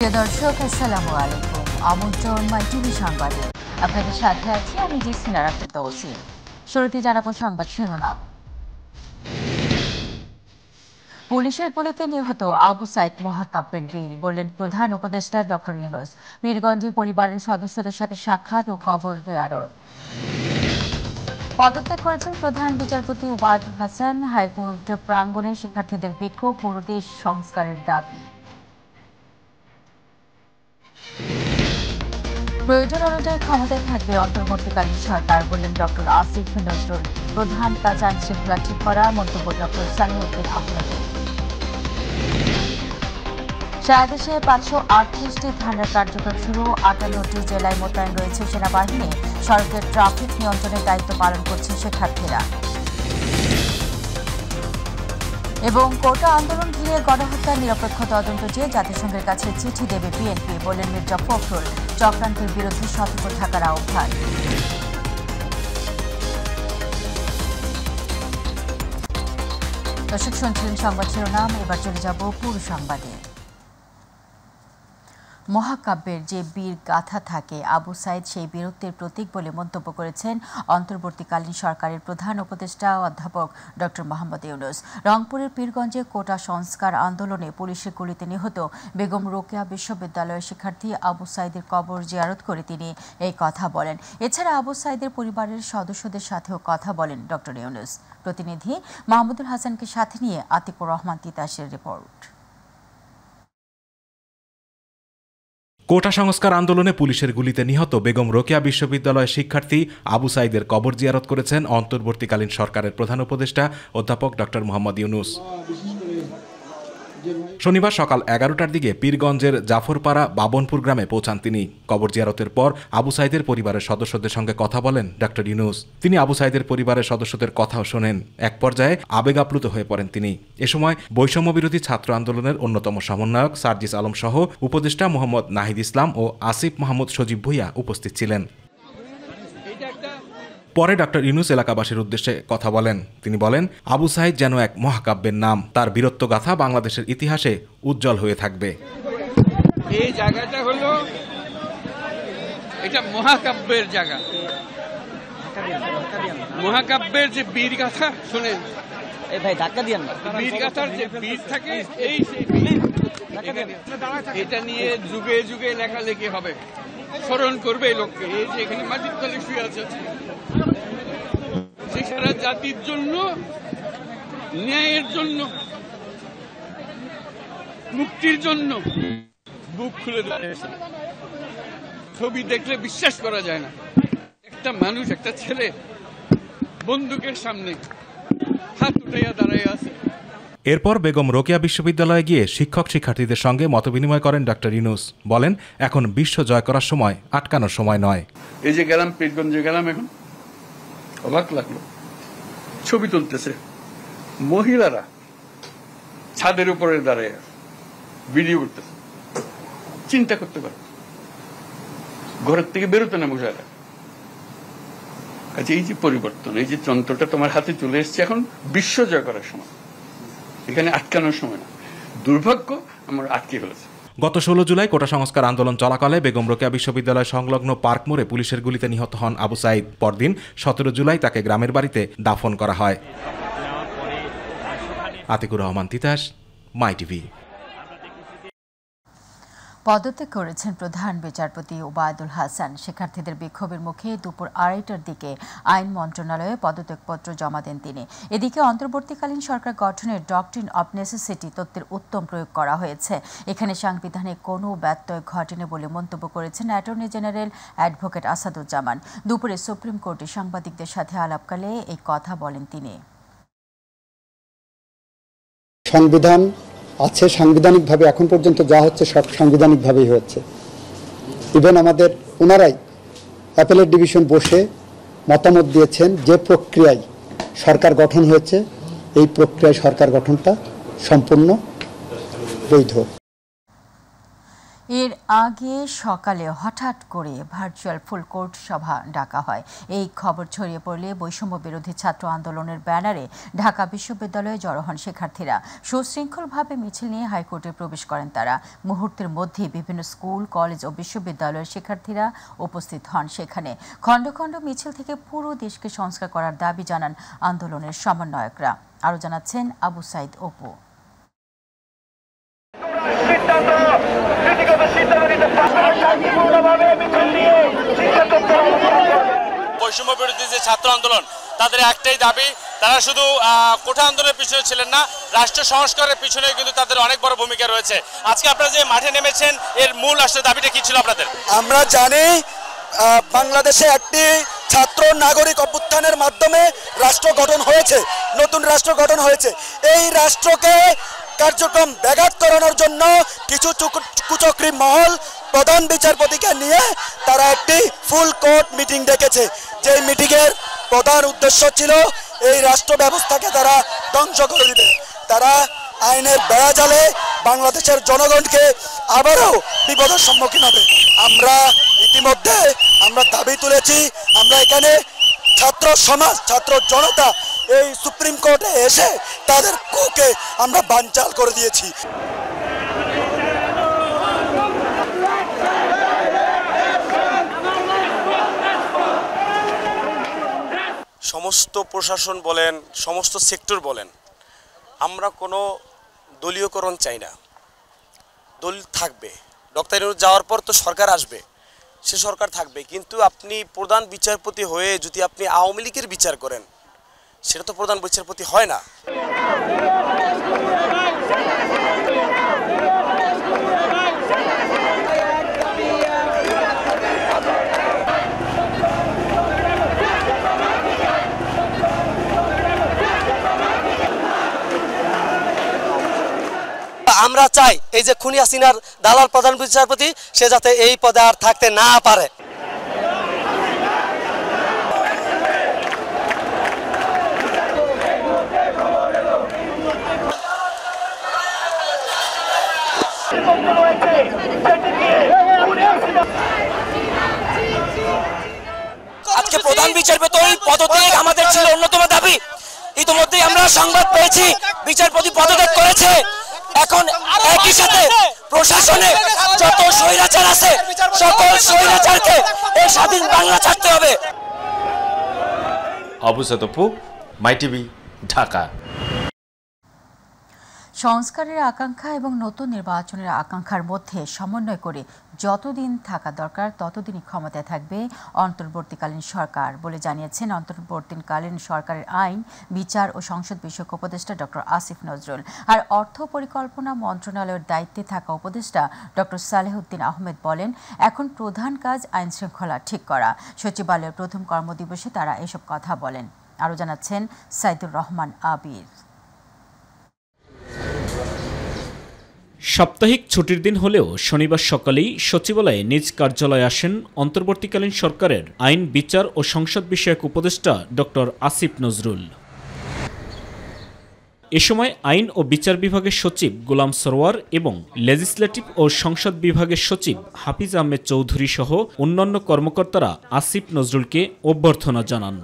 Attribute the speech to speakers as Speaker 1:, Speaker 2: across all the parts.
Speaker 1: প্রিয় দর্শক, আসসালামু আলাইকুম। আমন্ত্রণ মাই টিভি সংবাদে। আপনাদের সাথে আছি আমি জেসিনা রাফেদ তৌসিফ। শুরুতে জানাবো সংবাদ শিরোনাম। পুলিশের গুলিতে নিহত আবু সাইদ মহাকাব্যের বীর, বললেন প্রধান উপদেষ্টা ডক্টর ইউনূস। পীরগঞ্জে পরিবারের সদস্যদের সাথে সাক্ষাৎ ও খবর দেওয়ার। পদত্যাগ করেছেন প্রধান বিচারপতি ওবায়দুল হাসান। হাইকোর্ট প্রাঙ্গণে শিক্ষার্থীদের বিক্ষোভ, পুরোদেশ সংস্কারের দাবি। প্রয়োজন অনুযায়ী ক্ষমতায় থাকবে অন্তর্বর্তীকালীন সরকার, বললেন ডক্টর আসিফ নজরুল। প্রধান কাজ আইন শৃঙ্খলা ঠিক করা, মন্তব্য ডক্টর সামিউদ্দিন আহমেদের। সারা দেশে 538টি থানার কার্যক্রম শুরু, 58টি জেলায় মোতায়েন রয়েছে সেনাবাহিনী। সড়কের ট্রাফিক নিয়ন্ত্রণের দায়িত্ব পালন করছে শিক্ষার্থীরা। এবং কোটা আন্দোলন ঘিরে গণহত্যার নিরপেক্ষ তদন্ত চেয়ে জাতিসংঘের কাছে চিঠি দেবে বিএনপি, বললেন মির্জা ফখরুল। চক্রান্তের বিরুদ্ধে সতর্ক থাকার আহ্বান। দর্শক, শুনছিলেন সংবাদ শিরোনাম, এবার চলে যাব পুরো সংবাদে। মহাকাব্যের যে বীর গাথা থাকে, আবু সাইদ সেই বীরত্বের প্রতীক বলে মন্তব্য করেছেন অন্তর্বর্তীকালীন সরকারের প্রধান উপদেষ্টা অধ্যাপক ডক্টর মোহাম্মদ ইউনূস। রংপুরের পীরগঞ্জে কোটা সংস্কার আন্দোলনে পুলিশের গুলিতে নিহত বেগম রোকেয়া বিশ্ববিদ্যালয়ের শিক্ষার্থী আবু সাইদের কবর জিয়ারত করে তিনি এই কথা বলেন। এছাড়া আবু সাইদের পরিবারের সদস্যদের সাথেও কথা বলেন ডক্টর ইউনূস। প্রতিনিধি মাহমুদুল হাসানকে সাথে নিয়ে আতিকুর রহমান তিতাসের রিপোর্ট।
Speaker 2: কোটা সংস্কার আন্দোলনে পুলিশের গুলিতে নিহত বেগম রোকেয়া বিশ্ববিদ্যালয়ের শিক্ষার্থী আবু সাইদের কবর জিয়ারত করেছেন অন্তর্বর্তীকালীন সরকারের প্রধান উপদেষ্টা অধ্যাপক ডক্টর মোহাম্মদ ইউনূস। শনিবার সকাল 11টার দিকে পীরগঞ্জের জাফরপাড়া বাবনপুর গ্রামে পৌঁছান তিনি। কবর জিয়ারতের পর আবু সাইদের পরিবারের সদস্যদের সঙ্গে কথা বলেন ডক্টর ইউনূস। তিনি আবু সাইদের পরিবারের সদস্যদের কথাও শোনেন। এক পর্যায়ে আবেগ আপ্লুত হয়ে পড়েন তিনি। এ সময় বৈষম্য বিরোধী ছাত্র আন্দোলনের অন্যতম সমন্বয়ক সার্জিস আলম সহ উপদেষ্টা মোহাম্মদ নাহিদ ইসলাম ও আসিফ মাহমুদ সজীব ভুইয়া উপস্থিত ছিলেন। পরে ডক্টর ইউনূস এলাকাবাসীর উদ্দেশ্যে কথা বলেন। তিনি বলেন, আবু সাইদ যেন এক মহাকাব্যের নাম, তার বীরত্বগাথা বাংলাদেশের ইতিহাসে উজ্জ্বল হয়ে থাকবে।
Speaker 3: এই জায়গাটা হলো এটা মহাকাব্যের জায়গা। মহাকাব্যের যে বীরগাথা শোনেন,
Speaker 4: এই ভাই ধাক্কা দিয়েন না।
Speaker 3: বীরগাথার যে বীর থাকে, এই এটা নিয়ে যুগে যুগে লেখালেখি হবে, স্মরণ করবে লোককে। এই যে এখানে মাটির তলে শুয়ে আছে, সে সারা জাতির জন্য, ন্যায়ের জন্য, মুক্তির জন্য বুক খুলে দাঁড়িয়েছে। ছবি দেখলে বিশ্বাস করা যায় না, একটা মানুষ, একটা ছেলে বন্দুকের সামনে হাত উঠাইয়া দাঁড়াইয়া আছে।
Speaker 2: এরপর বেগম রোকেয়া বিশ্ববিদ্যালয়ে গিয়ে শিক্ষক শিক্ষার্থীদের সঙ্গে মতবিনিময় করেন ডক্টর ইউনূস। বলেন, এখন বিশ্ব জয় করার সময়, আটকানোর সময় নয়।
Speaker 3: এই যে গেলাম পীরগঞ্জে গেলাম, এখন অবাক লাগলো, ছবি তুলতেছে মহিলারা ছাদের উপরে দাঁড়িয়ে ভিডিও করতেছে। চিন্তা করতে পারে, ঘরের থেকে বেরোতে না মহিলারা। আচ্ছা, এই যে পরিবর্তন, এই যে যন্ত্রটা তোমার হাতে চলে এসছে, এখন বিশ্ব জয় করার সময়, এখানে আটকানোর সময় না। দুর্ভাগ্য আমরা আটকে ফেলেছি।
Speaker 2: গত 16 জুলাই কোটা সংস্কার আন্দোলন চলাকালে বেগম রোকেয়া বিশ্ববিদ্যালয় সংলগ্ন পার্ক মোড়ে পুলিশের গুলিতে নিহত হন আবু সাইদ। পরদিন 17 জুলাই তাকে গ্রামের বাড়িতে দাফন করা হয়। আতিকুর রহমান তিতাস, মাই টিভি।
Speaker 1: পদত্যাগ করেছেন প্রধান বিচারপতি ওবায়দুল হাসান। শিক্ষার্থীদের বিক্ষোভের মুখে দুপুর 2:30টার দিকে আইন মন্ত্রণালয়ে পদত্যাগপত্র জমা দেন তিনি। এদিকে অন্তর্বর্তীকালীন সরকার গঠনের ডক্ট্রিন অব নেসেসিটি তত্ত্বের উত্তম প্রয়োগ করা হয়েছে। এখানে সাংবিধানিক কোনো ব্যত্যয় ঘটেনি বলে মন্তব্য করেছেন অ্যাটর্নি জেনারেল অ্যাডভোকেট আসাদুজ্জামান। দুপুরে সুপ্রিম কোর্টে সাংবাদিকদের সাথে আলাপকালে এই কথা বলেন তিনি।
Speaker 5: সংবিধান আছে, সাংবিধানিকভাবে এখন পর্যন্ত যা হচ্ছে সব সাংবিধানিকভাবেই হচ্ছে। ইভেন আমাদের ওনারাই অ্যাপেলেট ডিভিশন বসে মতামত দিয়েছেন যে প্রক্রিয়ায় সরকার গঠন হয়েছে, এই প্রক্রিয়ায় সরকার গঠনটা সম্পূর্ণ বৈধ।
Speaker 1: এর আগে সকালে হঠাৎ করে ভার্চুয়াল ফুল কোর্ট সভা ডাকা হয়। এই খবর ছড়িয়ে পড়লে বৈষম্য বিরোধী ছাত্র আন্দোলনের ব্যানারে ঢাকা বিশ্ববিদ্যালয়ে জড়ো হন শিক্ষার্থীরা। সুশৃঙ্খলভাবে মিছিল নিয়ে হাইকোর্টে প্রবেশ করেন তারা। মুহূর্তের মধ্যেই বিভিন্ন স্কুল, কলেজ ও বিশ্ববিদ্যালয়ের শিক্ষার্থীরা উপস্থিত হন সেখানে। খণ্ড খণ্ড মিছিল থেকে পুরো দেশকে সংস্কার করার দাবি জানান আন্দোলনের সমন্বয়করা। আরও জানাচ্ছেন আবু সাইদ অপু।
Speaker 6: বৈষম্য বিরোধী যে ছাত্র আন্দোলন, তাদের একটাই দাবি, তারা শুধু কোঠা আন্দোলনের পিছনে ছিলেন না, রাষ্ট্র সংস্কারের পিছনে কিন্তু তাদের অনেক বড় ভূমিকা রয়েছে। আজকে আপনারা যে মাঠে নেমেছেন, এর মূল আসলে দাবিটা কি ছিল আপনাদের?
Speaker 7: আমরা জানি বাংলাদেশে একটি ছাত্র নাগরিক অভ্যুত্থানের মাধ্যমে রাষ্ট্র গঠন হয়েছে, নতুন রাষ্ট্র গঠন হয়েছে। এই রাষ্ট্রকে কার্যক্রম ব্যাঘাত করানোর জন্য কিছু কুচক্রী মহল প্রধান বিচারপতিকে নিয়ে তারা একটি ফুল কোর্ট মিটিং ডেকেছে। যেই মিটিংয়ের প্রধান উদ্দেশ্য ছিল এই রাষ্ট্র ব্যবস্থাকে তারা ধ্বংস করে দিবে। তারা আইনের বেড়াজালে বাংলাদেশের জনগণকে আবারও বিপদের সম্মুখীন হবে। আমরা ইতিমধ্যে দাবি তুলেছি, আমরা এখানে ছাত্র সমাজ, ছাত্র জনতা এই সুপ্রিম কোর্টে এসে তাদের কুকে আমরা বানচাল করে দিয়েছি।
Speaker 6: সমস্ত প্রশাসন বলেন, সমস্ত সেক্টর বলেন, আমরা কোনো দলীয়করণ চাই না। দল থাকবে, ডক্টর ইউনূস যাওয়ার পর তো সরকার আসবে, সে সরকার থাকবে, কিন্তু আপনি প্রধান বিচারপতি হয়ে যদি আপনি আওয়ামী লীগের বিচার করেন, সেটা তো প্রধান বিচারপতি হয় না।
Speaker 8: আমরা চাই এই যে খুনি হাসিনার দালাল প্রধান বিচারপতি, সে যাতে এই পদে আর থাকতে না পারে। আজকে প্রধান বিচারপতি ওই পদত্যাগ আমাদের ছিল অন্যতম দাবি। ইতিমধ্যে আমরা সংবাদ পেয়েছি বিচারপতি পদত্যাগ করেছে। এখন একই সাথে প্রশাসনে যত স্বৈরাচার আছে, সকল স্বৈরাচারকে এই স্বাধীন বাংলা ছাড়তে হবে।
Speaker 9: আবু সাইদ অপু, মাই টিভি, ঢাকা।
Speaker 1: সংস্কারের আকাঙ্ক্ষা এবং নতুন নির্বাচনের আকাঙ্ক্ষার মধ্যে সমন্বয় করে যতদিন থাকা দরকার ততদিনই ক্ষমতায় থাকবে অন্তর্বর্তীকালীন সরকার বলে জানিয়েছেন অন্তর্বর্তীকালীন সরকারের আইন, বিচার ও সংসদ বিষয়ক উপদেষ্টা ডক্টর আসিফ নজরুল। আর অর্থ পরিকল্পনা মন্ত্রণালয়ের দায়িত্বে থাকা উপদেষ্টা ডক্টর সালেহউদ্দিন আহমেদ বলেন, এখন প্রধান কাজ আইন শৃঙ্খলা ঠিক করা। সচিবালয়ের প্রথম কর্মদিবসে তারা এসব কথা বলেন। আরও জানাচ্ছেন সাইদুর রহমান আবির।
Speaker 10: সাপ্তাহিক ছুটির দিন হলেও শনিবার সকালেই সচিবালয়ে নিজ কার্যালয়ে আসেন অন্তর্বর্তীকালীন সরকারের আইন, বিচার ও সংসদ বিষয়ক উপদেষ্টা ডক্টর আসিফ নজরুল। এ সময় আইন ও বিচার বিভাগের সচিব গোলাম সরোয়ার এবং লেজিসলেটিভ ও সংসদ বিভাগের সচিব হাফিজ আহমেদ চৌধুরী সহ অন্যান্য কর্মকর্তারা আসিফ নজরুলকে অভ্যর্থনা জানান।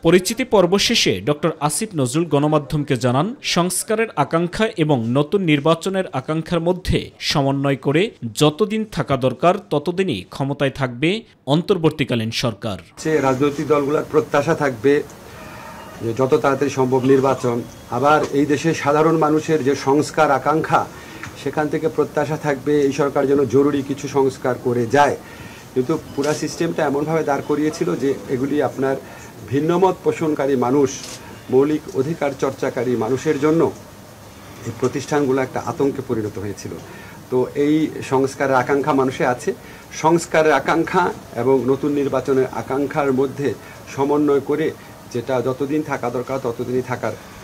Speaker 10: পরিচিতি পর্ব শেষে ডক্টর আসিফ নজরুল গণমাধ্যমকে জানান, সংস্কারের আকাঙ্ক্ষা এবং নতুন নির্বাচনের আকাঙ্ক্ষার মধ্যে সমন্বয় করে যতদিন থাকা দরকার ততদিনই ক্ষমতায় থাকবে অন্তর্বর্তীকালীন সরকার।
Speaker 11: রাজনৈতিক দলগুলোর প্রত্যাশা থাকবে যে যত তাড়াতাড়ি সম্ভব নির্বাচন, আবার এই দেশে সাধারণ মানুষের যে সংস্কার আকাঙ্ক্ষা, সেখান থেকে প্রত্যাশা থাকবে এই সরকার যেন জরুরি কিছু সংস্কার করে যায়। কিন্তু পুরা সিস্টেমটা এমনভাবে দাঁড় করিয়েছিল যে এগুলি আপনার ভিন্নমত পোষণকারী মানুষ, মৌলিক অধিকার চর্চাকারী মানুষের জন্য এই প্রতিষ্ঠানগুলো একটা আতঙ্কে পরিণত হয়েছিল। তো এই সংস্কারের আকাঙ্ক্ষা মানুষে আছে। সংস্কারের আকাঙ্ক্ষা এবং নতুন নির্বাচনের আকাঙ্ক্ষার মধ্যে সমন্বয় করে যেটা যতদিন থাকা দরকার ততদিনই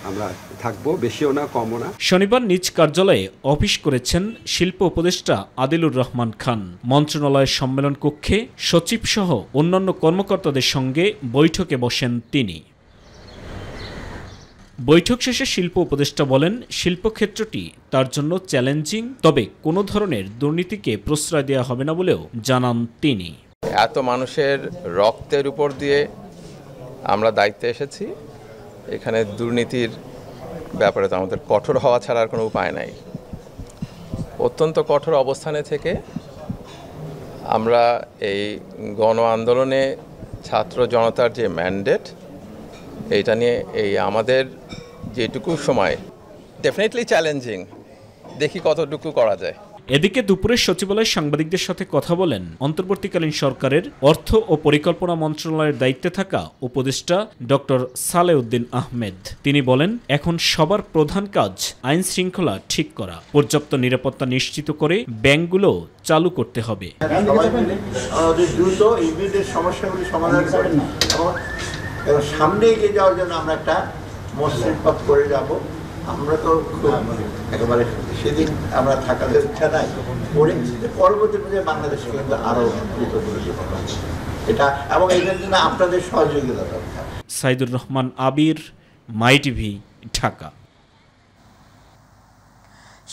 Speaker 11: আমরা থাকবো, বেশিও না কমও না।
Speaker 10: শনিবার নিজ কার্যালয়ে অফিস করেছেন শিল্প উপদেষ্টা আদিলুর রহমান খান। মন্ত্রণালয়ের সম্মেলন কক্ষে সচিব সহ অন্যান্য কর্মকর্তাদের সঙ্গে বৈঠকে বসেন তিনি। বৈঠক শেষে শিল্প উপদেষ্টা বলেন, শিল্পক্ষেত্রটি তার জন্য চ্যালেঞ্জিং, তবে কোনো ধরনের দুর্নীতিকে প্রশ্রয় দেওয়া হবে না বলেও জানান তিনি।
Speaker 12: এত মানুষের রক্তের উপর দিয়ে আমরা দায়িত্বে এসেছি, এখানে দুর্নীতির ব্যাপারে তো আমাদের কঠোর হওয়া ছাড়া আর কোনো উপায় নাই। অত্যন্ত কঠোর অবস্থানে থেকে আমরা এই গণ আন্দোলনে ছাত্র জনতার যে ম্যান্ডেট, এইটা নিয়ে এই আমাদের যেটুকু সময় ডেফিনেটলি চ্যালেঞ্জিং, দেখি কতটুকু করা যায়।
Speaker 10: এদিকে দুপুরে সচিবালয়ে সাংবাদিকদের সাথে কথা বলেন অন্তর্বর্তীকালীন সরকারের অর্থ ও পরিকল্পনা মন্ত্রণালয়ের দায়িত্বে থাকা উপদেষ্টা ডক্টর সালেউদ্দিন আহমেদ। তিনি বলেন, এখন সবার প্রধান কাজ আইন শৃঙ্খলা ঠিক করা, পর্যাপ্ত নিরাপত্তা নিশ্চিত করে ব্যাংকগুলো চালু করতে হবে।
Speaker 13: দ্রুত ইমিডিয়েট সমস্যাগুলি সমাধান করেন এবং সামনে এগিয়ে যাওয়ার জন্য আমরা একটা মসৃণ পথ করে যাব। আমরা তো একেবারে সেদিন আমরা থাকার ইচ্ছা নাই, পরবর্তী পর্যায়ে বাংলাদেশকে কিন্তু আরো দ্রুত এটা, এবং এটার জন্য আপনাদের সহযোগিতা দরকার।
Speaker 10: সাইদুর রহমান আবির, মাই টিভি, ঢাকা।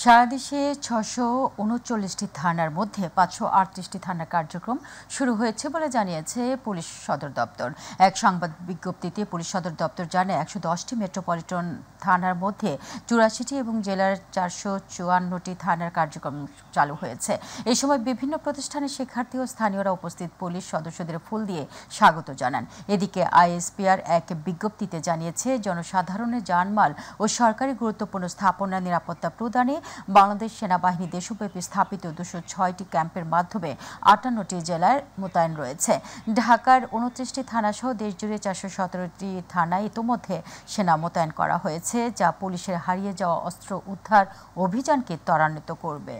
Speaker 1: সারা দেশে 639টি থানার মধ্যে 538টি থানার কার্যক্রম শুরু হয়েছে বলে জানিয়েছে পুলিশ সদর দপ্তর। এক সংবাদ বিজ্ঞপ্তিতে পুলিশ সদর দপ্তর জানায়, 110টি মেট্রোপলিটন থানার মধ্যে 84টি এবং জেলার 454টি থানার কার্যক্রম চালু হয়েছে। এই সময় বিভিন্ন প্রতিষ্ঠানের শিক্ষার্থী ও স্থানীয়রা উপস্থিত পুলিশ সদস্যদের ফুল দিয়ে স্বাগত জানান। এদিকে আইএসপিআর এক বিজ্ঞপ্তিতে জানিয়েছে, জনসাধারণের জানমাল ও সরকারি গুরুত্বপূর্ণ স্থাপনা নিরাপত্তা প্রদানে বাংলাদেশ সেনাবাহিনী দেশব্যাপী স্থাপিত 206টি ক্যাম্পের মাধ্যমে 58টি জেলায় মোতায়েন রয়েছে। ঢাকার 29টি থানাসহ দেশজুড়ে 417টি থানায় ইতোমধ্যে সেনা মোতায়েন করা হয়েছে, যা পুলিশের হারিয়ে যাওয়া অস্ত্র উদ্ধার অভিযানকে ত্বরান্বিত করবে।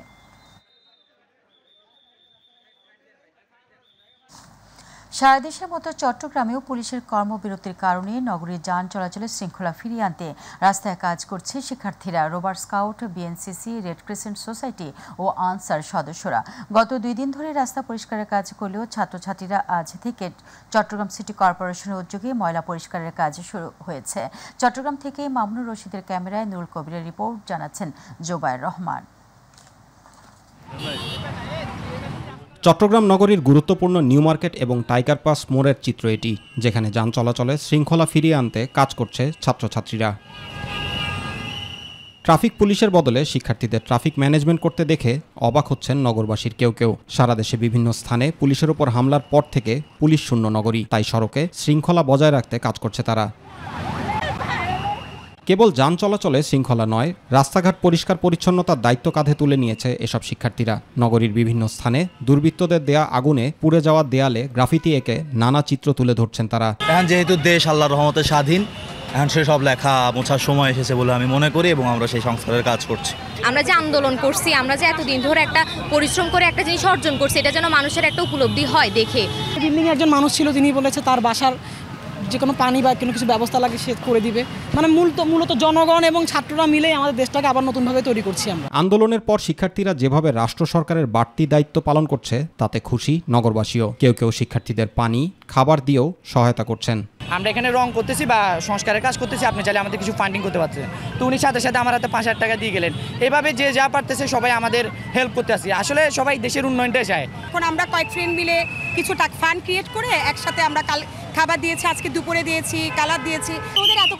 Speaker 1: সারা দেশের মতো চট্টগ্রামেও পুলিশের কর্মবিরতির কারণে নগরীর যান চলাচলের শৃঙ্খলা ফিরিয়ে আনতে রাস্তায় কাজ করছে শিক্ষার্থীরা, rover scout, BNCC, red crescent society ও আনসার সদস্যরা। গত 2 দিন ধরে রাস্তা পরিষ্কারের কাজ করলেও ছাত্রছাত্রীরা আজ থেকে চট্টগ্রাম সিটি কর্পোরেশনের উদ্যোগে ময়লা পরিষ্কারের কাজ শুরু হয়েছে। চট্টগ্রাম থেকে মামুনুর রশিদের ক্যামেরায় নুরুল কবিরের রিপোর্ট, জানাচ্ছেন জোবায়ের রহমান।
Speaker 14: চট্টগ্রাম নগরীর গুরুত্বপূর্ণ নিউ মার্কেট এবং টাইগার পাস মোড়ের চিত্র এটি, যেখানে যান চলাচলে শৃঙ্খলা ফিরিয়ে আনতে কাজ করছে ছাত্রছাত্রীরা। ট্রাফিক পুলিশের বদলে শিক্ষার্থীদের ট্রাফিক ম্যানেজমেন্ট করতে দেখে অবাক হচ্ছেন নগরবাসীর কেউ কেউ। সারা দেশে বিভিন্ন স্থানে পুলিশের ওপর হামলার পর থেকে পুলিশ শূন্য নগরী, তাই সড়কে শৃঙ্খলা বজায় রাখতে কাজ করছে তারা। কেবল যান চলাচলে শৃঙ্খলা নয়, রাস্তাঘাট পরিষ্কার পরিচ্ছন্নতার দায়িত্ব কাঁধে তুলে নিয়েছে এসব শিক্ষার্থীরা। নগরীর বিভিন্ন স্থানে দুর্বৃত্তদের দেয়া আগুনে পুড়ে যাওয়া দেয়ালে গ্রাফিতি এঁকে নানা চিত্র তুলে ধরছেন তারা।
Speaker 15: এখন যেহেতু দেশ আল্লাহর রহমতে স্বাধীন, এখন সেসব লেখা মোছার সময় এসেছে বলে আমি মনে করি এবং আমরা সেই সংস্কারের কাজ করছি।
Speaker 16: আমরা যে আন্দোলন করছি, আমরা যে এতদিন ধরে একটা পরিশ্রম করে একটা জিনিস অর্জন করছি, এটা যেন মানুষের একটা উপলব্ধি হয় দেখে।
Speaker 17: বিল্ডিংয়ে একজন মানুষ ছিল, যিনি বলেছে তার বাসার যে কোনো পানি বা কোনো কিছু ব্যবস্থা লাগে সে করে দিবে। মানে মূলত জনগণ এবং ছাত্ররা মিলে আমাদের দেশটাকে আবার নতুনভাবে তৈরি করছি আমরা।
Speaker 14: আন্দোলনের পর শিক্ষার্থীরা যেভাবে রাষ্ট্র সরকারের বাড়তি দায়িত্ব পালন করছে তাতে খুশি নগরবাসীও। কেউ কেউ শিক্ষার্থীদের পানি, খাবার দিয়েও সহায়তা করছেন।
Speaker 18: আমরা এখানে রং করতেছি বা সংস্কারের কাজ করতেছি, আপনি চাইলে আমাদের কিছু ফান্ডিং করতে পারছেন। তো উনি সাথে সাথে আমার হাতে 5,000 টাকা দিয়ে গেলেন। এভাবে যে যা পারতেছে সবাই আমাদের হেল্প করতে আসি। আসলে সবাই দেশের উন্নয়নটা চায়।
Speaker 19: এখন আমরা কয়েক ফ্রেন্ড মিলে কিছু ফান্ড ক্রিয়েট করে একসাথে আমরা খাবার দিয়েছি, আজকে দুপুরে দিয়েছি, কালার দিয়েছি।
Speaker 20: ওদের এত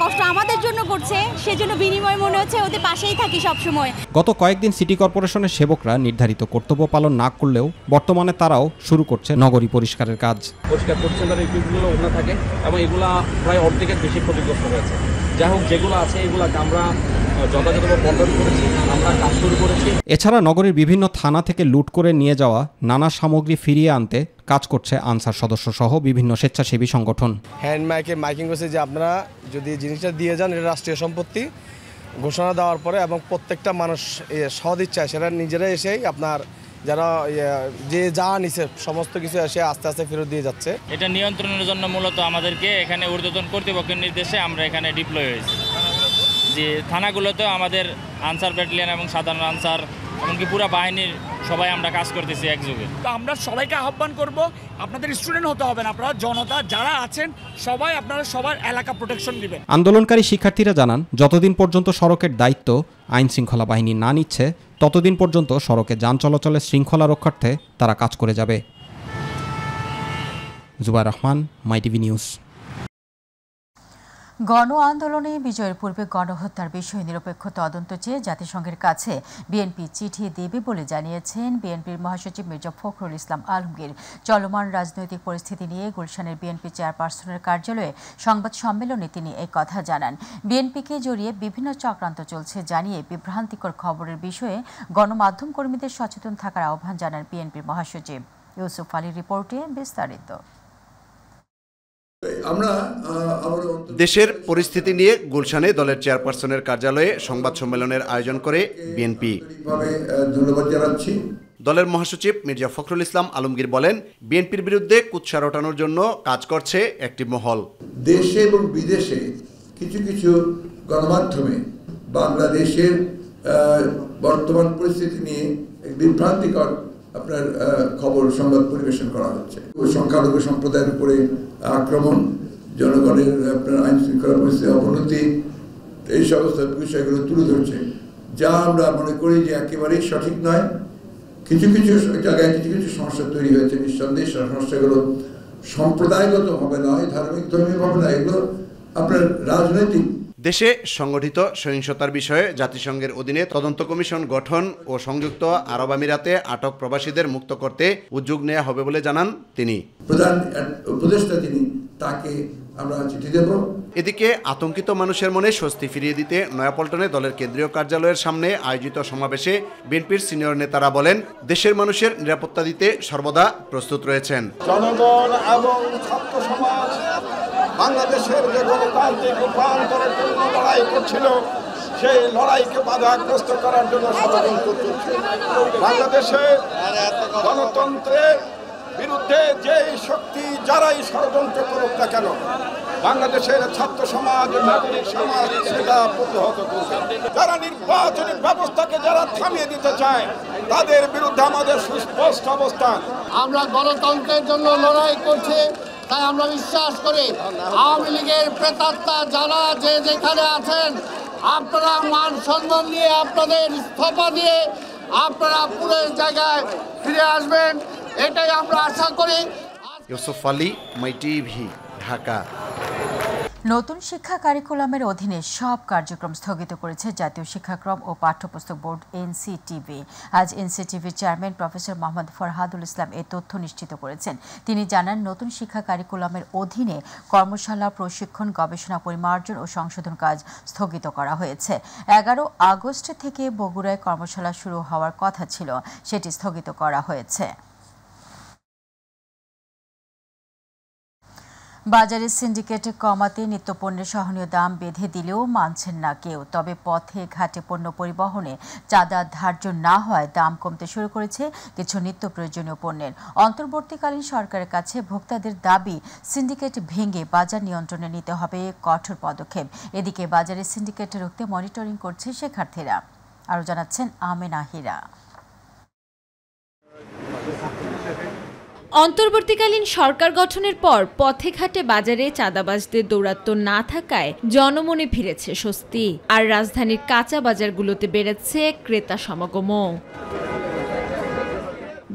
Speaker 20: কষ্ট আমাদের জন্য করছে, সেজন্য বিনিময় মনে হচ্ছে ওদের পাশেই থাকি সব সময়।
Speaker 14: গত কয়েকদিন সিটি কর্পোরেশনের সেবকরা নির্ধারিত কর্তব্য পালন না করলেও বর্তমানে তারাও শুরু করছে নগরী পরিষ্কারের কাজ।
Speaker 21: পরিষ্কার পরিচ্ছন্নতার ইকুইপমেন্টগুলো ওখানে থাকে এবং এগুলা প্রায় অর্ধেকের বেশি ক্ষতিগ্রস্ত হয়েছে। যাই হোক, যেগুলো আছে এগুলাকে আমরা যথাযথভাবে বন্টন করেছি, আমরা কাজ শুরু করেছি।
Speaker 14: এছাড়া নগরীর বিভিন্ন থানা থেকে লুট করে নিয়ে যাওয়া নানা সামগ্রী ফিরিয়ে আনতে কাজ করছে আনসার সদস্য সহ বিভিন্ন স্বেচ্ছাসেবী সংগঠন।
Speaker 22: হ্যান্ড মাইকিং করছে যে আপনারা যদি জিনিসটা দিয়ে যান, এটা রাষ্ট্রীয় সম্পত্তি ঘোষণা দেওয়ার পরে এবং প্রত্যেকটা মানুষ সদিচ্ছায় সেটা নিজেরা এসেই আপনার যারা যে যা নিছে সমস্ত কিছু এসে আস্তে আস্তে ফেরত দিয়ে যাচ্ছে।
Speaker 23: এটা নিয়ন্ত্রণের জন্য মূলত আমাদেরকে এখানে ঊর্ধ্বতন কর্তৃপক্ষের নির্দেশে আমরা এখানে ডিপ্লয় হয়েছি। যে থানাগুলোতেও আমাদের আনসার ব্যাটালিয়ন এবং সাধারণ আনসার এমনকি পুরো বাহিনীর সবাই আমরা কাজ করতেছি একযোগে।
Speaker 2: তো আমরা সবাইকে আহ্বান করব, আপনাদের স্টুডেন্ট হতে হবে না, আপনারা জনতা যারা আছেন সবাই আপনারা সবার এলাকা প্রোটেকশন দিবেন।
Speaker 14: আন্দোলনকারী শিক্ষার্থীরা জানান, যতদিন পর্যন্ত সড়কের দায়িত্ব আইন শৃঙ্খলা বাহিনী না নিচ্ছে ততদিন পর্যন্ত সড়কে যান চলাচলের শৃঙ্খলা রক্ষার্থে তারা কাজ করে যাবে। Zubair Rahman, My TV news.
Speaker 1: গণ আন্দোলনে বিজয়ের পূর্বে গণহত্যার বিষয়ে নিরপেক্ষ তদন্ত চেয়ে জাতিসংঘের কাছে বিএনপি চিঠি দেবে বলে জানিয়েছেন বিএনপির মহাসচিব মির্জা ফখরুল ইসলাম আলমগীর। চলমান রাজনৈতিক পরিস্থিতি নিয়ে গুলশানের বিএনপি চেয়ারপারসনের কার্যালয়ে সংবাদ সম্মেলনে তিনি এই কথা জানান। বিএনপিকে জড়িয়ে বিভিন্ন চক্রান্ত চলছে জানিয়ে বিভ্রান্তিকর খবরের বিষয়ে গণমাধ্যম কর্মীদের সচেতন থাকার আহ্বান জানান বিএনপির মহাসচিব। ইউসুফ আলীর রিপোর্টে বিস্তারিত।
Speaker 3: দেশের পরিস্থিতি নিয়ে গুলশানে দলের চেয়ারপারসনের কার্যালয়ে সংবাদ সম্মেলনের আয়োজন করে বিএনপি।
Speaker 4: ধন্যবাদ জানাচ্ছি।
Speaker 3: দলের মহাসচিব মির্জা ফখরুল ইসলাম আলমগীর বলেন, বিএনপির বিরুদ্ধে কুৎসা রটানোর জন্য কাজ করছে একটি মহল।
Speaker 4: দেশে এবং বিদেশে কিছু কিছু গণমাধ্যমে বাংলাদেশের বর্তমান পরিস্থিতি নিয়ে বিভ্রান্তিকর আপনার খবর সংবাদ পরিবেশন করা হচ্ছে। সংখ্যালঘু সম্প্রদায়ের উপরে আক্রমণ, জনগণের আপনার আইন শৃঙ্খলা পরিস্থিতির অবনতি, এই সমস্ত বিষয়গুলো তুলে ধরছে, যা আমরা মনে করি যে একেবারেই সঠিক নয়। কিছু কিছু জায়গায় কিছু কিছু সমস্যা তৈরি হয়েছে, নিঃসন্দেহে সমস্যাগুলো সম্প্রদায়গতভাবে নয়, ধর্মীয়ভাবে নয়, এগুলো আপনার রাজনৈতিক।
Speaker 3: দেশে সংগঠিত সহিংসতার বিষয়ে জাতিসংঘের অধীনে তদন্ত কমিশন গঠন ও সংযুক্ত আরব আমিরাতে আটক প্রবাসীদের মুক্ত করতে উদ্যোগ নেওয়া হবে বলে জানান তিনি।
Speaker 4: প্রধান উপদেষ্টা তিনি, তাকে আমরা চিঠি দেব।
Speaker 3: এদিকে আতঙ্কিত মানুষের মনে স্বস্তি ফিরিয়ে দিতে নয়াপল্টনে দলের কেন্দ্রীয় কার্যালয়ের সামনে আয়োজিত সমাবেশে বিএনপির সিনিয়র নেতারা বলেন, দেশের মানুষের নিরাপত্তা দিতে সর্বদা প্রস্তুত রয়েছেন।
Speaker 4: জনগণ এবং ছাত্র সমাজ বাংলাদেশের যে গণতান্ত্রিক রূপান্তরের জন্য লড়াই করছিল, সেই লড়াইকে বাধাগ্রস্ত করার জন্য ষড়যন্ত্র চলছে। বাংলাদেশে গণতন্ত্রের বিরুদ্ধে যেই শক্তি যারাই ষড়যন্ত্র করুক না কেন, বাংলাদেশের ছাত্র সমাজ, নাগরিক সমাজ সেটা প্রতিহত করবে। যারা নির্বাচনী ব্যবস্থাকে যারা থামিয়ে দিতে চায়, তাদের বিরুদ্ধে আমাদের সুস্পষ্ট অবস্থান।
Speaker 24: আমরা গণতন্ত্রের জন্য লড়াই করছি, তাই আমরা বিশ্বাস করি আওয়ামী লীগের প্রেতাত্মা যারা যে যেখানে আছেন, আপনারা মান সম্মান নিয়ে আপনাদের ইস্তফা দিয়ে আপনারা পুরো জায়গায় ফিরে আসবেন, এটাই আমরা আশা করি।
Speaker 3: ইউসুফ আলী, মাইটিভি, ঢাকা।
Speaker 1: নতুন শিক্ষা কারিকুলামের অধীনে সব কার্যক্রম স্থগিত করেছে জাতীয় শিক্ষাক্রম ও পাঠ্যপুস্তক বোর্ড এনসিটিভি। আজ এনসিটিভির চেয়ারম্যান প্রফেসর মোহাম্মদ ফরহাদুল ইসলাম এই তথ্য নিশ্চিত করেছেন। তিনি জানান, নতুন শিক্ষা কারিকুলামের অধীনে কর্মশালা, প্রশিক্ষণ, গবেষণা, পরিমার্জন ও সংশোধন কাজ স্থগিত করা হয়েছে। 11 আগস্ট থেকে বগুড়ায় কর্মশালা শুরু হওয়ার কথা ছিল, সেটি স্থগিত করা হয়েছে। বাজারে সিন্ডিকেট কমাতে নিত্যপণ্যের সহনীয় দাম বেঁধে দিলেও মানছেন না কেউ। তবে পথে ঘাটে পণ্য পরিবহনে চাঁদা ধার্য না হয় দাম কমতে শুরু করেছে কিছু নিত্য প্রয়োজনীয় পণ্যের। অন্তর্বর্তীকালীন সরকারের কাছে ভোক্তাদের দাবি, সিন্ডিকেট ভেঙে বাজার নিয়ন্ত্রণে নিতে হবে কঠোর পদক্ষেপ। এদিকে বাজারে সিন্ডিকেট রুখতে মনিটরিং করছে শিক্ষার্থীরা। আরও জানাচ্ছেন আমেনা হীরা।
Speaker 25: অন্তর্বর্তীকালীন সরকার গঠনের পর পথে ঘাটে বাজারে চাঁদাবাজদের দৌরাত্ম্য না থাকায় জনমনে ফিরেছে স্বস্তি। আর রাজধানীর কাঁচা বাজারগুলোতে বেড়েছে ক্রেতা সমাগমও।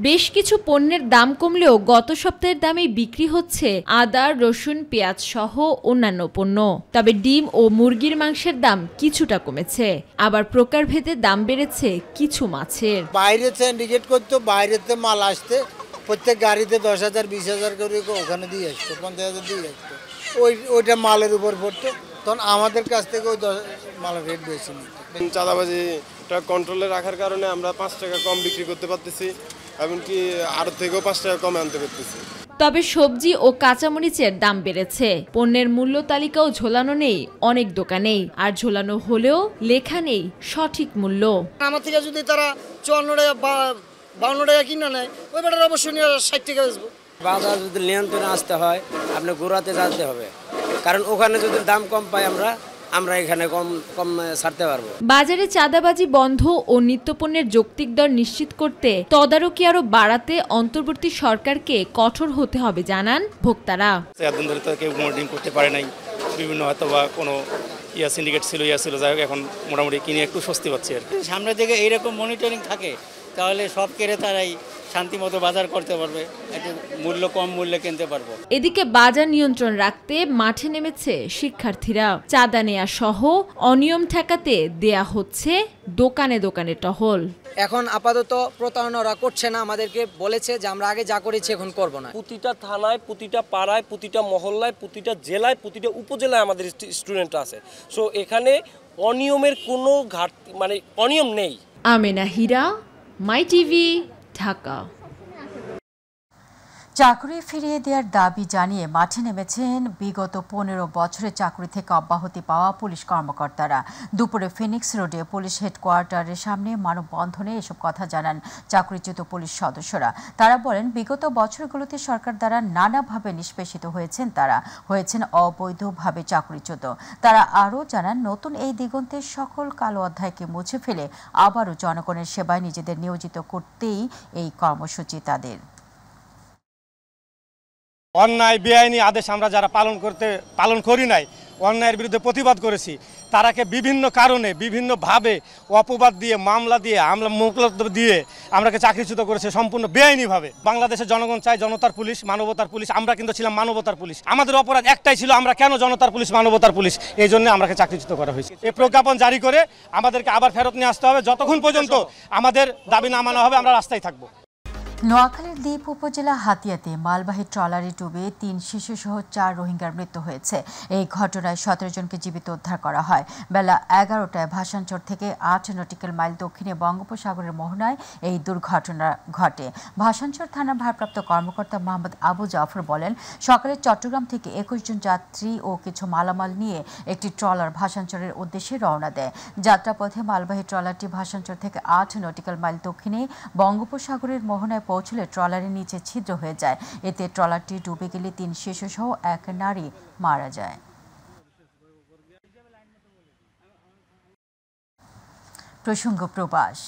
Speaker 25: বেশ কিছু পণ্যের দাম কমলেও গত সপ্তাহের দামেই বিক্রি হচ্ছে আদা, রসুন, পেঁয়াজ সহ অন্যান্য পণ্য। তবে ডিম ও মুরগির মাংসের দাম কিছুটা কমেছে, আবার প্রকারভেদে দাম বেড়েছে কিছু মাছের।
Speaker 24: বাইরে সিন্ডিকেট করতো, বাইরেতে মাল আসতে প্রত্যেক গাড়িতে 10,000 20,000 করে ওখানে দিয়ে আসতো, 50,000 দিয়ে আসতো। ওইটা মালের উপর পড়তো, তখন আমাদের কাছ থেকে ওই মালের রেট বেশি নিত।
Speaker 26: চাঁদাবাজিটা কন্ট্রোলে রাখার কারণে আমরা 5 টাকা কম বিক্রি করতে পারতেছি, এমনকি আরো থেকেও 5 টাকা কমে আনতে পারতেছি।
Speaker 25: তবে সবজি ও কাঁচামরিচের দাম বেড়েছে। পণ্যের মূল্য তালিকাও ঝোলানো নেই অনেক দোকানেই, আর ঝোলানো হলেও লেখা নেই সঠিক মূল্য।
Speaker 24: আমার থেকে যদি তারা 54 টাকা বা 52 টাকা কিনে নেয়, ওই বেটার অবশ্যই 60 টাকা বেচবো।
Speaker 27: বাজার যদি নিয়ন্ত্রণে আসতে হয়, আপনি গোড়াতে যেতে হবে, কারণ ওখানে যদি দাম কম পাই আমরা
Speaker 5: আমরা এখানে কম ছাড়তে পারবো।
Speaker 25: বাজারে চাঁদাবাজি বন্ধ ও নিত্যপণ্যের যৌক্তিক দর নিশ্চিত করতে তদারকি আরো বাড়াতে অন্তর্বর্তী সরকারকে কঠোর হতে হবে জানান ভোক্তারা।
Speaker 6: এতদিন ধরে তো কেউ মনিটরিং করতে পারে নাই, বিভিন্ন হয়তো বা কোনো সিন্ডিকেট ছিল যাই হোক এখন মোটামুটি কিনে একটু স্বস্তি পাচ্ছি আর।
Speaker 7: সামনের দিকে এইরকম মনিটরিং থাকে তাহলে সব ক্রেতারাই শান্তিমতো বাজার করতে পারবে, একটু মূল্য কম মূল্যে কিনতে পারবো।
Speaker 25: এদিকে বাজার নিয়ন্ত্রণ রাখতে মাঠে নেমেছে শিক্ষার্থীরা। চাঁদা নেয়া সহ অনিয়ম ঠেকাতে দেয়া হচ্ছে দোকানে দোকানে টহল।
Speaker 5: এখন আপাতত প্রতারণা করছে না, আমাদেরকে বলেছে যে আমরা আগে যা করেছি এখন করব না।
Speaker 8: প্রতিটা থানায়, প্রতিটা পাড়ায়, প্রতিটা মহল্লায়, প্রতিটা জেলায়, প্রতিটা উপজেলায় আমাদের স্টুডেন্ট আছে। সো এখানে অনিয়মের কোনো ঘাটতি মানে অনিয়ম নেই।
Speaker 25: আমেনা হীরা, মাই টিভি, ঢাকা।
Speaker 1: চাকরি ফিরিয়ে দেওয়ার দাবি জানিয়ে মাঠে নেমেছেন বিগত 15 বছরের চাকরি থেকে অব্যাহতি পাওয়া পুলিশ কর্মকর্তারা। দুপুরে ফিনিক্স রোডে পুলিশ হেডকোয়ার্টারের সামনে মানববন্ধনে এসব কথা জানান চাকরিচ্যুত পুলিশ সদস্যরা। তারা বলেন, বিগত বছরগুলোতে সরকার দ্বারা নানাভাবে নিষ্পেষিত হয়েছেন অবৈধভাবে চাকরিচ্যুত। তারা আরও জানান, নতুন এই দিগন্তের সকল কালো অধ্যায়কে মুছে ফেলে আবারও জনগণের সেবায় নিজেদের নিয়োজিত করতেই এই কর্মসূচি তাদের।
Speaker 22: অন্যায় বেআইনি আদেশ আমরা যারা পালন করি নাই, অন্যায়ের বিরুদ্ধে প্রতিবাদ করেছি, তারাকে বিভিন্ন কারণে বিভিন্নভাবে অপবাদ দিয়ে, মামলা দিয়ে, মোকদ্দমা দিয়ে আমরাকে চাকরিচ্যুত করেছে সম্পূর্ণ বেআইনিভাবে। বাংলাদেশের জনগণ চাই জনতার পুলিশ, মানবতার পুলিশ। আমরা কিন্তু ছিলাম মানবতার পুলিশ। আমাদের অপরাধ একটাই ছিল, আমরা কেন জনতার পুলিশ, মানবতার পুলিশ, এই জন্য আমরাকে চাকরিচ্যুত করা হয়েছে। এই প্রজ্ঞাপন জারি করে আমাদেরকে আবার ফেরত নিয়ে আসতে হবে। যতক্ষণ পর্যন্ত আমাদের দাবি না মানা হবে আমরা রাস্তায় থাকবো।
Speaker 1: নোয়াখালীর দ্বীপ উপজেলা হাতিয়াতে মালবাহী ট্রলারে ডুবে 3 শিশুসহ 4 রোহিঙ্গার মৃত্যু হয়েছে। এই ঘটনায় 17 জনকে জীবিত উদ্ধার করা হয়। বেলা 11টায় ভাসানচর থেকে 8 নটিক্যাল মাইল দক্ষিণে বঙ্গোপসাগরের মোহনায় এই দুর্ঘটনা ঘটে। ভাসানচর থানার ভারপ্রাপ্ত কর্মকর্তা মোহাম্মদ আবু জাফর বলেন, সকালে চট্টগ্রাম থেকে 21 জন যাত্রী ও কিছু মালামাল নিয়ে একটি ট্রলার ভাসানচরের উদ্দেশ্যে রওনা দেয়। যাত্রাপথে মালবাহী ট্রলারটি ভাসানচর থেকে 8 নটিক্যাল মাইল দক্ষিণে বঙ্গোপসাগরের মোহনায় পৌঁছলে ট্রলারের নিচে ছিদ্র হয়ে যায়। এতে ট্রলারটি ডুবে গেলে 3 শিশুসহ 1 নারী মারা যায়। প্রসঙ্গ প্রবাস।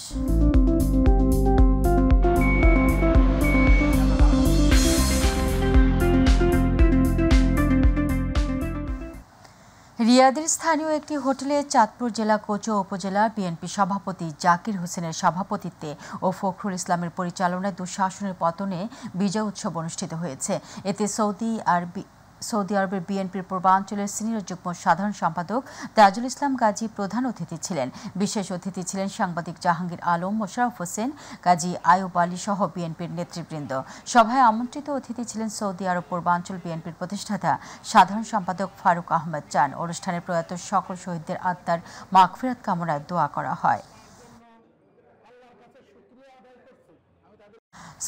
Speaker 1: রিয়াদের স্থানীয় একটি হোটেলে চাঁদপুর জেলা কোচো উপজেলা বিএনপি সভাপতি জাকির হোসেনের সভাপতিত্বে ও ফখরুল ইসলামের পরিচালনায় দুঃশাসনের পতনে বিজয় উৎসব অনুষ্ঠিত হয়েছে। এতে সৌদি আরবের বিএনপির পূর্বাঞ্চলের সিনিয়র যুগ্ম সাধারণ সম্পাদক তাজুল ইসলাম গাজী প্রধান অতিথি ছিলেন। বিশেষ অতিথি ছিলেন সাংবাদিক জাহাঙ্গীর আলম, মোশাররফ হোসেন, কাজী আয়ুব আলী সহ বিএনপির নেতৃবৃন্দ। সভায় আমন্ত্রিত অতিথি ছিলেন সৌদি আরব পূর্বাঞ্চল বিএনপির প্রতিষ্ঠাতা সাধারণ সম্পাদক ফারুক আহমেদ চান। অনুষ্ঠানে প্রয়াত সকল শহীদদের আত্মার মাগফিরাত কামনায় দোয়া করা হয়।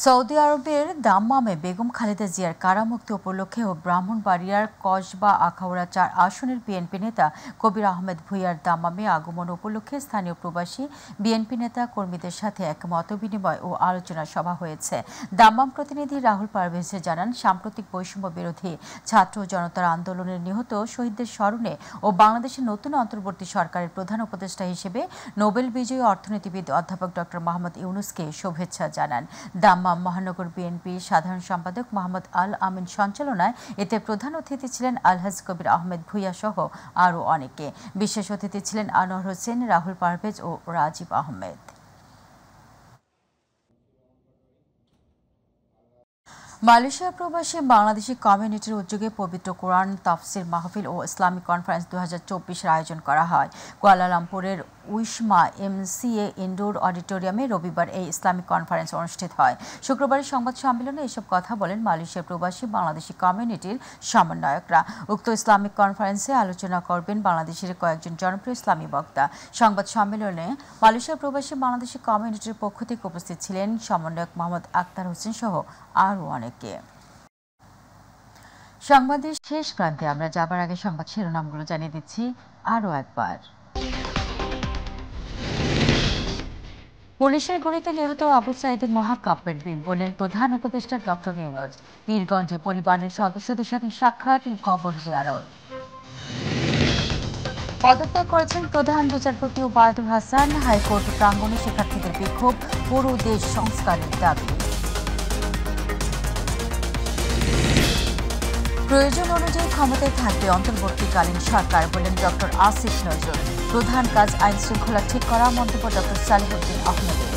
Speaker 1: সৌদি আরবের দাম্মামে বেগম খালেদা জিয়ার কারামুক্তি উপলক্ষে ও ব্রাহ্মণবাড়িয়ার কসবা আখাউড়া 4 আসনের বিএনপি নেতা কবির আহমেদ ভূঁইয়ার দাম্মামে আগমন উপলক্ষে স্থানীয় প্রবাসী বিএনপি নেতা কর্মীদের সাথে এক মতবিনিময় ও আলোচনা সভা হয়েছে। দাম্মাম প্রতিনিধি রাহুল পারভেজ জানান, সাম্প্রতিক বৈষম্য বিরোধী ছাত্র জনতার আন্দোলনের নিহত শহীদদের স্মরণে ও বাংলাদেশের নতুন অন্তর্বর্তী সরকারের প্রধান উপদেষ্টা হিসেবে নোবেল বিজয়ী অর্থনীতিবিদ অধ্যাপক ডক্টর মোহাম্মদ ইউনুসকে শুভেচ্ছা জানান। দাম্মাম মহানগর বিএনপি সাধারণ সম্পাদক মোহাম্মদ আল আমিন সঞ্চালনায় এতে প্রধান অতিথি ছিলেন আলহাজ কবির আহমেদ ভূঁইয়া সহ আরও অনেকে। বিশেষ অতিথি ছিলেন আনোয়ার হোসেন, রাহুল পারভেজ ও রাজীব আহমেদ। মালয়েশিয়া প্রবাসী বাংলাদেশি কমিউনিটির উদ্যোগে পবিত্র কোরআন তাফসির মাহফিল ও ইসলামিক কনফারেন্স 2024 আয়োজন করা হয়। কুয়ালালামপুরের উইসমা এমসিএ ইনডোর অডিটোরিয়ামে রবিবার এই ইসলামিক কনফারেন্স অনুষ্ঠিত হয়। শুক্রবারের সংবাদ সম্মেলনে এসব কথা বলেন মালয়েশিয়ার প্রবাসী বাংলাদেশি কমিউনিটির সমন্বয়করা। উক্ত ইসলামিক কনফারেন্সে আলোচনা করবেন বাংলাদেশের কয়েকজন জনপ্রিয় ইসলামী বক্তা। সংবাদ সম্মেলনে মালয়েশিয়ার প্রবাসী বাংলাদেশি কমিউনিটির পক্ষ থেকে উপস্থিত ছিলেন সমন্বয়ক মোহাম্মদ আক্তার হোসেন সহ আরও অনেকে। সংবাদের শেষ প্রান্তে আমরা যাবার আগে সংবাদ শিরোনামগুলো জানিয়ে দিচ্ছি আরও একবার। পুলিশের গুলিতে নিহত আবু সাঈদের মহাকাব্যের দিন বলেন প্রধান উপদেষ্টা ডক্টর ইউনূস। পীরগঞ্জে পরিবারের সদস্যদের সাথে সাক্ষাৎ খবর জিয়ারত। পদত্যাগ করেছেন প্রধান বিচারপতি ওবায়দুল হাসান। হাইকোর্ট প্রাঙ্গণে শিক্ষার্থীদের বিক্ষোভ, পুরো দেশ সংস্কারের দাবি। প্রয়োজন অনুযায়ী ক্ষমতায় থাকবে অন্তর্বর্তীকালীন সরকার বলেন ডক্টর আসিফ নজরুল। প্রধান কাজ আইন শৃঙ্খলা ঠিক করা, মন্তব্য ডক্টর সালেহুদ্দিন আহমেদের।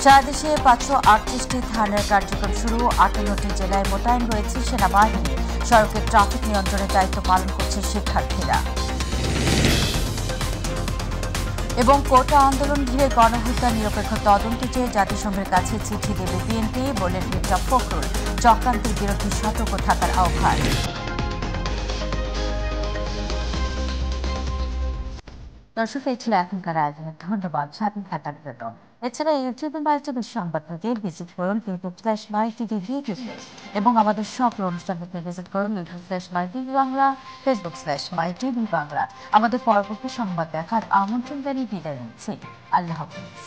Speaker 1: সারা দেশে 538টি থানার কার্যক্রম শুরু, 58টি জেলায় মোতায়েন রয়েছে সেনাবাহিনী। সড়কে ট্রাফিক নিয়ন্ত্রণের দায়িত্ব পালন করছে শিক্ষার্থীরা। এবং কোটা আন্দোলন ঘিরে গণহত্যা নিরপেক্ষ তদন্ত চেয়ে জাতিসংঘের কাছে চিঠি দেবে বিএনপি বলেন মির্জা ফখরুল। চক্রান্তের বিরুদ্ধে সতর্ক থাকার আহ্বান। দর্শক, এই ছিল এখনকার আয়োজনে। ধন্যবাদ স্বাধীন থাকার জন্য। এছাড়া ইউটিউব মাইটিভি সংবাদ পেতে ভিজিট করুন youtube/mytvv এবং আমাদের সব অনুষ্ঠান ভিজিট করুন youtube/mytv বাংলা, facebook/mytv বাংলা। আমাদের পরবর্তী সংবাদ দেখার আমন্ত্রণ জানিয়ে বিদায় নিচ্ছি। আল্লাহ হাফিজ।